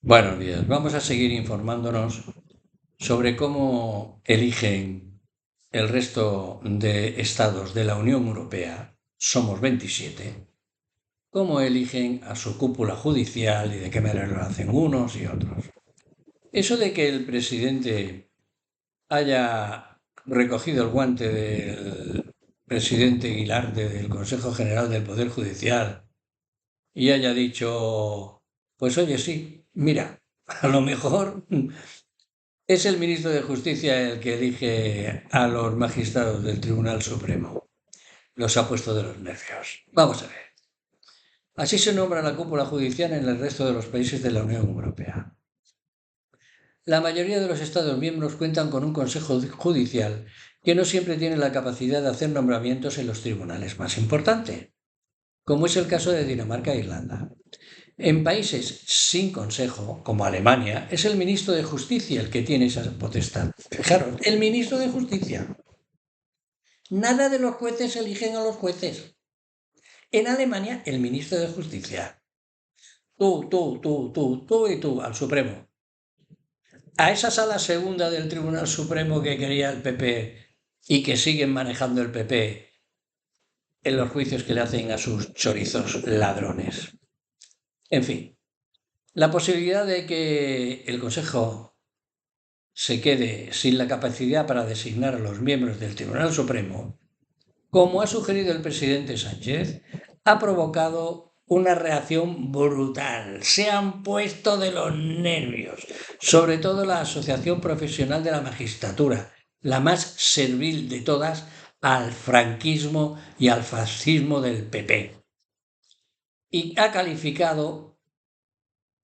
Buenos días. Vamos a seguir informándonos sobre cómo eligen el resto de estados de la Unión Europea, somos 27, cómo eligen a su cúpula judicial y de qué manera lo hacen unos y otros. Eso de que el presidente haya recogido el guante del presidente Guilarte del Consejo General del Poder Judicial y haya dicho, pues oye, sí, mira, a lo mejor es el ministro de Justicia el que elige a los magistrados del Tribunal Supremo. Los ha puesto de los nervios. Vamos a ver. Así se nombra la cúpula judicial en el resto de los países de la Unión Europea. La mayoría de los Estados miembros cuentan con un Consejo Judicial que no siempre tiene la capacidad de hacer nombramientos en los tribunales más importantes, como es el caso de Dinamarca e Irlanda. En países sin consejo, como Alemania, es el ministro de Justicia el que tiene esa potestad. Fijaros, el ministro de Justicia. Nada de los jueces eligen a los jueces. En Alemania, el ministro de Justicia. Tú y tú, al Supremo. A esa sala segunda del Tribunal Supremo que quería el PP y que siguen manejando el PP en los juicios que le hacen a sus chorizos ladrones. En fin, la posibilidad de que el Consejo se quede sin la capacidad para designar a los miembros del Tribunal Supremo, como ha sugerido el presidente Sánchez, ha provocado una reacción brutal. Se han puesto de los nervios, sobre todo la Asociación Profesional de la Magistratura, la más servil de todas al franquismo y al fascismo del PP. Y ha calificado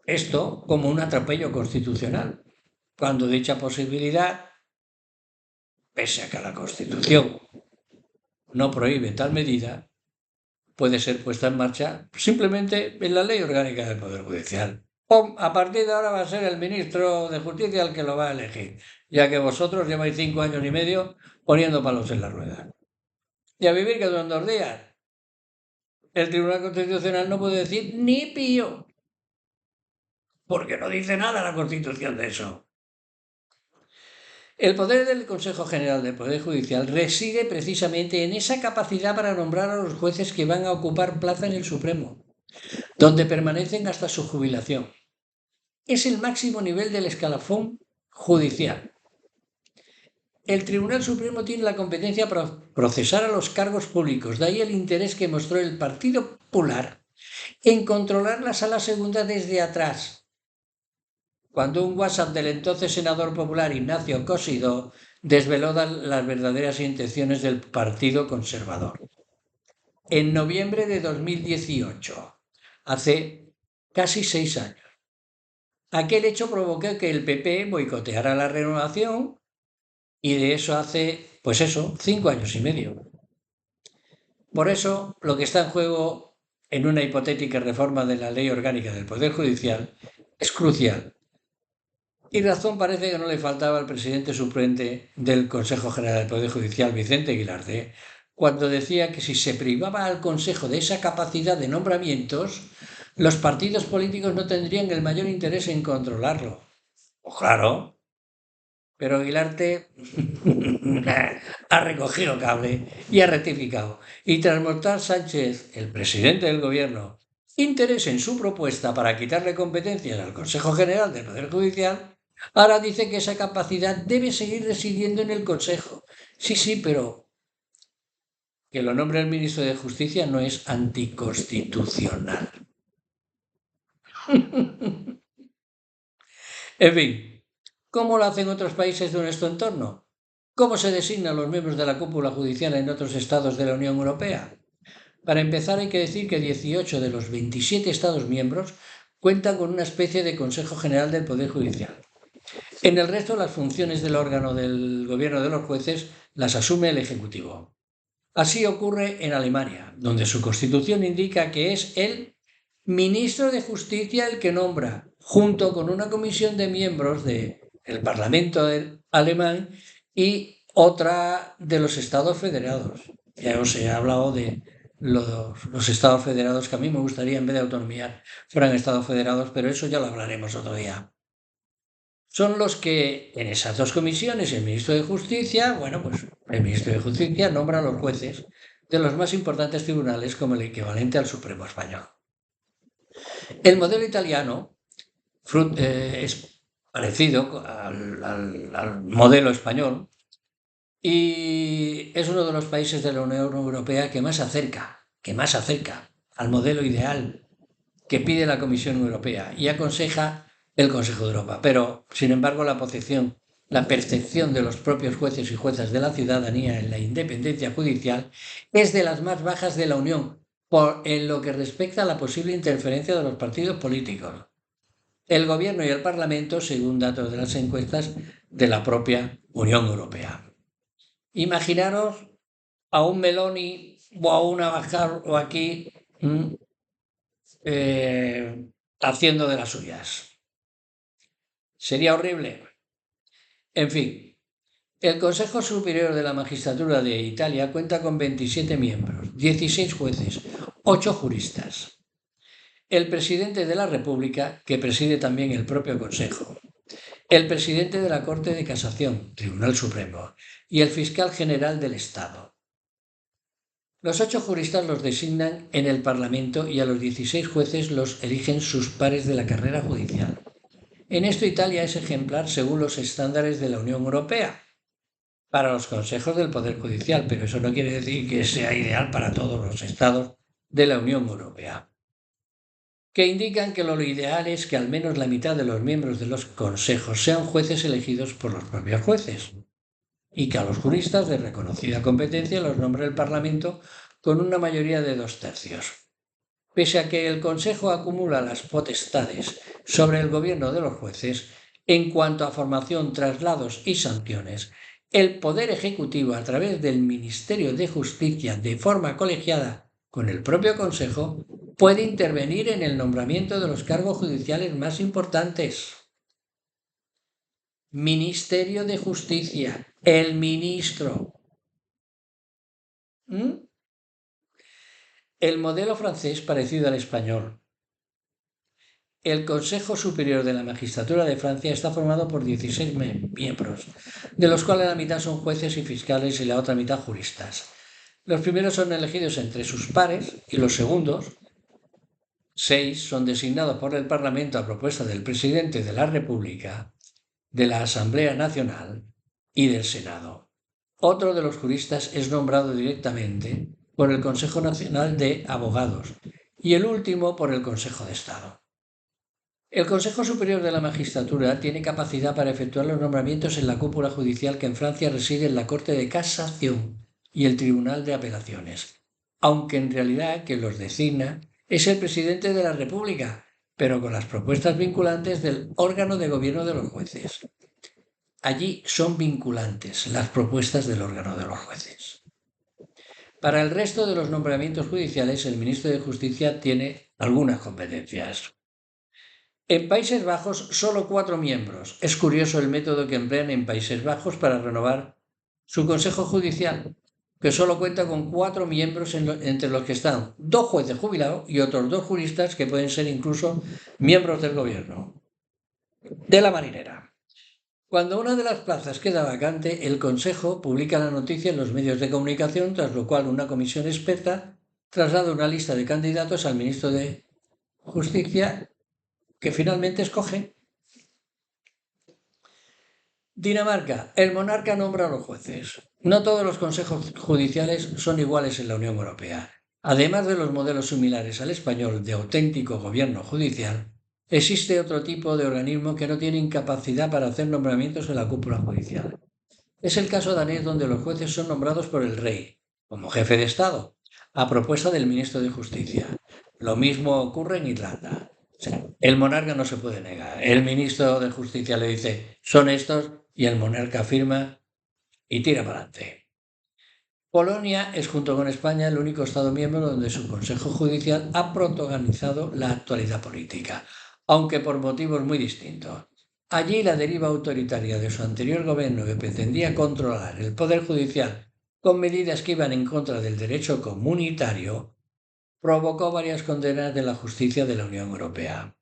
esto como un atropello constitucional, cuando dicha posibilidad, pese a que la Constitución no prohíbe tal medida, puede ser puesta en marcha simplemente en la Ley Orgánica del Poder Judicial. ¡Pum! A partir de ahora va a ser el ministro de Justicia el que lo va a elegir, ya que vosotros lleváis 5 años y medio poniendo palos en la rueda. Y a vivir que duran 2 días. El Tribunal Constitucional no puede decir ni pío, porque no dice nada la Constitución de eso. El poder del Consejo General del Poder Judicial reside precisamente en esa capacidad para nombrar a los jueces que van a ocupar plaza en el Supremo, donde permanecen hasta su jubilación. Es el máximo nivel del escalafón judicial. El Tribunal Supremo tiene la competencia para procesar a los cargos públicos, de ahí el interés que mostró el Partido Popular en controlar la Sala Segunda desde atrás, cuando un WhatsApp del entonces senador popular Ignacio Cosidó desveló las verdaderas intenciones del Partido Conservador. En noviembre de 2018, hace casi 6 años, aquel hecho provocó que el PP boicoteara la renovación y de eso hace, 5 años y medio. Por eso, lo que está en juego en una hipotética reforma de la Ley Orgánica del Poder Judicial es crucial. Y razón parece que no le faltaba al presidente suplente del Consejo General del Poder Judicial, Vicente Aguilar, cuando decía que si se privaba al Consejo de esa capacidad de nombramientos, los partidos políticos no tendrían el mayor interés en controlarlo. Pues claro, pero Aguilarte ha recogido cable y ha rectificado. Y tras mostrar Sánchez, el presidente del gobierno, interés en su propuesta para quitarle competencias al Consejo General del Poder Judicial, ahora dice que esa capacidad debe seguir residiendo en el Consejo. Sí, pero que lo nombre el ministro de Justicia no es anticonstitucional. En fin, ¿cómo lo hacen otros países de nuestro entorno? ¿Cómo se designan los miembros de la cúpula judicial en otros estados de la Unión Europea? Para empezar, hay que decir que 18 de los 27 estados miembros cuentan con una especie de Consejo General del Poder Judicial. En el resto, las funciones del órgano del gobierno de los jueces las asume el Ejecutivo. Así ocurre en Alemania, donde su constitución indica que es el ministro de Justicia el que nombra, junto con una comisión de miembros del Parlamento alemán y otra de los estados federados. Ya os he hablado de los estados federados, que a mí me gustaría, en vez de autonomía, fueran estados federados, pero eso ya lo hablaremos otro día. Son los que, en esas dos comisiones, el ministro de Justicia, bueno, pues el ministro de Justicia nombra a los jueces de los más importantes tribunales como el equivalente al Supremo Español. El modelo italiano es parecido al modelo español y es uno de los países de la Unión Europea que más acerca al modelo ideal que pide la Comisión Europea y aconseja el Consejo de Europa. Pero, sin embargo, la percepción de los propios jueces y juezas de la ciudadanía en la independencia judicial es de las más bajas de la Unión, en lo que respecta a la posible interferencia de los partidos políticos, el Gobierno y el Parlamento, según datos de las encuestas de la propia Unión Europea. Imaginaros a un Meloni o a una Abascal o aquí haciendo de las suyas. Sería horrible. En fin, el Consejo Superior de la Magistratura de Italia cuenta con 27 miembros, 16 jueces, 8 juristas. El presidente de la República, que preside también el propio Consejo. El presidente de la Corte de Casación, Tribunal Supremo, y el fiscal general del Estado. Los 8 juristas los designan en el Parlamento y a los 16 jueces los eligen sus pares de la carrera judicial. En esto Italia es ejemplar según los estándares de la Unión Europea para los consejos del Poder Judicial, pero eso no quiere decir que sea ideal para todos los estados de la Unión Europea, que indican que lo ideal es que al menos la mitad de los miembros de los consejos sean jueces elegidos por los propios jueces y que a los juristas de reconocida competencia los nombre el Parlamento con una mayoría de 2/3. Pese a que el Consejo acumula las potestades sobre el gobierno de los jueces en cuanto a formación, traslados y sanciones, el Poder Ejecutivo, a través del Ministerio de Justicia, de forma colegiada con el propio Consejo, puede intervenir en el nombramiento de los cargos judiciales más importantes. Ministerio de Justicia, el ministro. El modelo francés parecido al español. El Consejo Superior de la Magistratura de Francia está formado por 16 miembros, de los cuales la mitad son jueces y fiscales y la otra mitad juristas. Los primeros son elegidos entre sus pares y los segundos, 6, son designados por el Parlamento a propuesta del Presidente de la República, de la Asamblea Nacional y del Senado. Otro de los juristas es nombrado directamente por el Consejo Nacional de Abogados y el último por el Consejo de Estado. El Consejo Superior de la Magistratura tiene capacidad para efectuar los nombramientos en la cúpula judicial que en Francia reside en la Corte de Casación y el Tribunal de Apelaciones, aunque en realidad quien los designa es el Presidente de la República, pero con las propuestas vinculantes del órgano de gobierno de los jueces. Allí son vinculantes las propuestas del órgano de los jueces. Para el resto de los nombramientos judiciales, el ministro de Justicia tiene algunas competencias. En Países Bajos, solo 4 miembros. Es curioso el método que emplean en Países Bajos para renovar su Consejo Judicial, que solo cuenta con 4 miembros entre los que están 2 jueces jubilados y otros 2 juristas que pueden ser incluso miembros del gobierno. De la marinera. Cuando una de las plazas queda vacante, el Consejo publica la noticia en los medios de comunicación, tras lo cual una comisión experta traslada una lista de candidatos al ministro de Justicia, que finalmente escoge. Dinamarca. El monarca nombra a los jueces. No todos los consejos judiciales son iguales en la Unión Europea. Además de los modelos similares al español de auténtico gobierno judicial, existe otro tipo de organismo que no tiene incapacidad para hacer nombramientos en la cúpula judicial. Es el caso danés, donde los jueces son nombrados por el rey, como jefe de Estado, a propuesta del ministro de Justicia. Lo mismo ocurre en Irlanda. O sea, el monarca no se puede negar. El ministro de Justicia le dice, son estos, y el monarca firma y tira para adelante. Polonia es, junto con España, el único Estado miembro donde su Consejo Judicial ha protagonizado la actualidad política, aunque por motivos muy distintos. Allí la deriva autoritaria de su anterior gobierno, que pretendía controlar el poder judicial con medidas que iban en contra del derecho comunitario, provocó varias condenas de la justicia de la Unión Europea.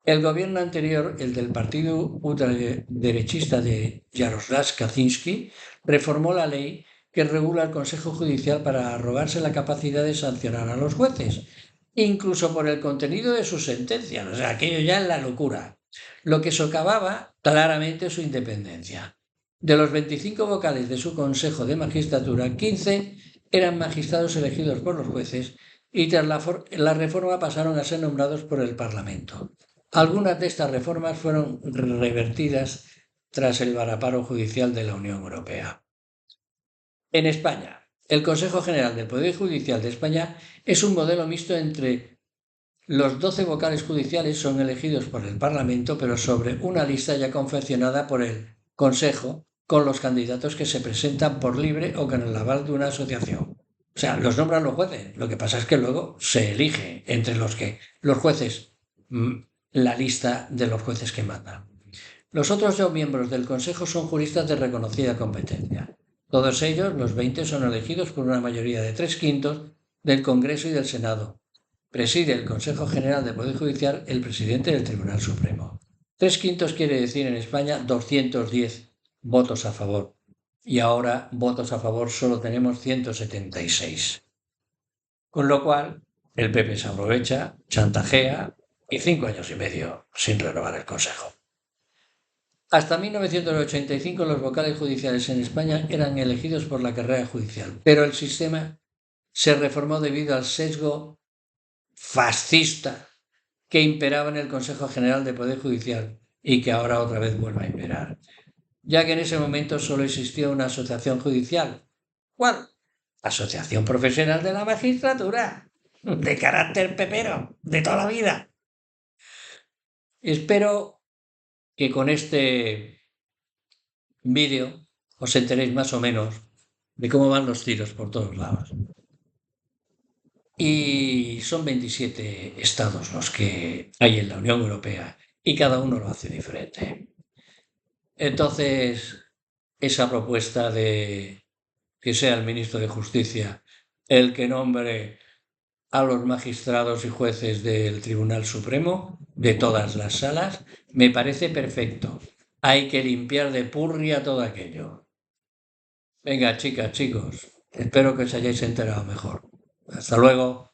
El gobierno anterior, el del partido ultraderechista de Jaroslav Kaczynski, reformó la ley que regula el Consejo Judicial para arrogarse la capacidad de sancionar a los jueces, incluso por el contenido de sus sentencias. O sea, aquello ya es la locura, lo que socavaba claramente su independencia. De los 25 vocales de su Consejo de Magistratura, 15 eran magistrados elegidos por los jueces y tras la reforma pasaron a ser nombrados por el Parlamento. Algunas de estas reformas fueron revertidas tras el varapalo judicial de la Unión Europea. En España, el Consejo General del Poder Judicial de España es un modelo mixto entre los 12 vocales judiciales son elegidos por el Parlamento, pero sobre una lista ya confeccionada por el Consejo, con los candidatos que se presentan por libre o con el aval de una asociación. O sea, los nombran los jueces. Lo que pasa es que luego se elige entre los jueces, la lista de los jueces que mandan. Los otros 2 miembros del Consejo son juristas de reconocida competencia. Todos ellos, los 20, son elegidos por una mayoría de 3/5 del Congreso y del Senado. Preside el Consejo General del Poder Judicial el presidente del Tribunal Supremo. 3/5 quiere decir en España 210 votos a favor. Y ahora votos a favor solo tenemos 176. Con lo cual, el PP se aprovecha, chantajea y 5 años y medio sin renovar el Consejo. Hasta 1985 los vocales judiciales en España eran elegidos por la carrera judicial, pero el sistema se reformó debido al sesgo fascista que imperaba en el Consejo General de Poder Judicial y que ahora otra vez vuelve a imperar, ya que en ese momento solo existía una asociación judicial. ¿Cuál? Asociación Profesional de la Magistratura, de carácter pepero, de toda la vida. Espero que con este vídeo os enteréis más o menos de cómo van los tiros por todos lados. Y son 27 estados los que hay en la Unión Europea y cada uno lo hace diferente. Entonces, esa propuesta de que sea el ministro de Justicia el que nombre a los magistrados y jueces del Tribunal Supremo, de todas las salas, me parece perfecto. Hay que limpiar de purria todo aquello. Venga, chicas, chicos, espero que os hayáis enterado mejor. Hasta luego.